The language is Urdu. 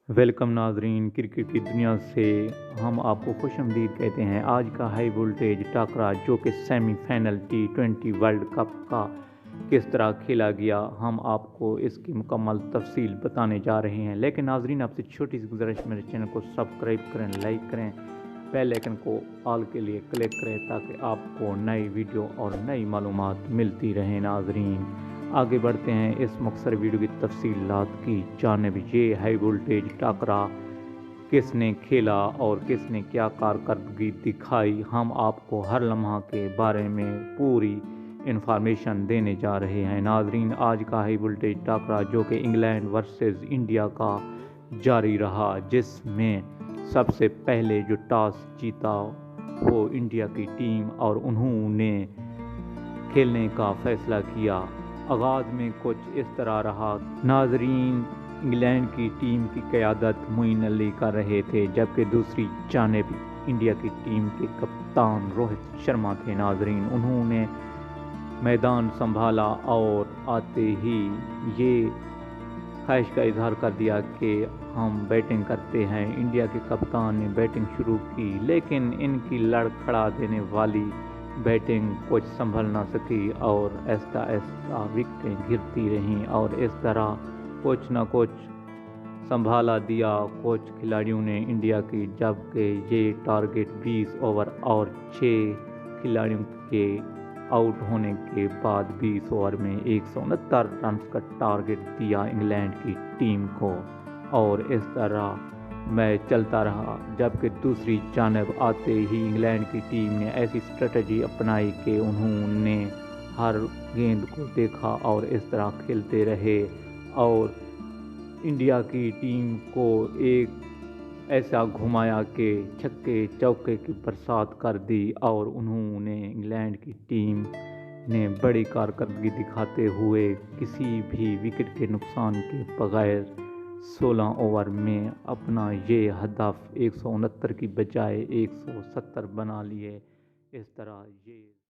ویلکم ناظرین، کرکٹ کی دنیا سے ہم آپ کو خوش آمدید کہتے ہیں۔ آج کا ہائی وولٹیج ٹاکرا جو کہ semi final T20 world cup کا کس طرح کھیلا گیا، ہم آپ کو اس کی مکمل تفصیل بتانے جا رہے ہیں۔ لیکن ناظرین، آپ سے چھوٹی سی گزارش، میرے چینل کو سبسکرائب کریں، لائک کریں، بیل آئیکن کو آل کے لیے کلک کریں تاکہ آپ کو نئی ویڈیو اور نئی معلومات ملتی رہیں۔ ناظرین آگے بڑھتے ہیں اس مختصر ویڈیو کی تفصیلات کی جانب۔ یہ ہائی وولٹیج ٹاکرا کس نے کھیلا اور کس نے کیا کارکردگی دکھائی، ہم آپ کو ہر لمحہ کے بارے میں پوری انفارمیشن دینے جا رہے ہیں۔ ناظرین، آج کا ہائی وولٹیج ٹاکرا جو کہ انگلینڈ ورسز انڈیا کا جاری رہا، جس میں سب سے پہلے جو ٹاس جیتا وہ انڈیا کی ٹیم اور انہوں نے کھیلنے کا فیصلہ کیا۔ آغاز میں کچھ اس طرح رہا۔ ناظرین، انگلینڈ کی ٹیم کی قیادت معین علی کر رہے تھے، جبکہ دوسری جانب انڈیا کی ٹیم کے کپتان روہت شرما تھے۔ ناظرین، انہوں نے میدان سنبھالا اور آتے ہی یہ خواہش کا اظہار کر دیا کہ ہم بیٹنگ کرتے ہیں۔ انڈیا کے کپتان نے بیٹنگ شروع کی، لیکن ان کی لڑکھڑا دینے والی بیٹنگ کچھ سنبھل نہ سکی اور آہستہ آہستہ وکٹیں گرتی رہیں اور اس طرح کچھ نہ کچھ سنبھالا دیا کچھ کھلاڑیوں نے انڈیا کی، جبکہ یہ ٹارگٹ 20 اوور اور 6 کھلاڑیوں کے آؤٹ ہونے کے بعد 20 اوور میں 169 رنز کا ٹارگٹ دیا انگلینڈ کی ٹیم کو اور اس طرح میچ چلتا رہا۔ جبکہ دوسری جانب آتے ہی انگلینڈ کی ٹیم نے ایسی اسٹریٹجی اپنائی کہ انہوں نے ہر گیند کو دیکھا اور اس طرح کھیلتے رہے اور انڈیا کی ٹیم کو ایک ایسا گھمایا کہ چھکے چوکے کی برسات کر دی اور انہوں نے انگلینڈ کی ٹیم نے بڑی کارکردگی دکھاتے ہوئے کسی بھی وکٹ کے نقصان کے بغیر 16 اوور میں اپنا یہ ہدف 169 کی بجائے 170 بنا لیے۔ اس طرح یہ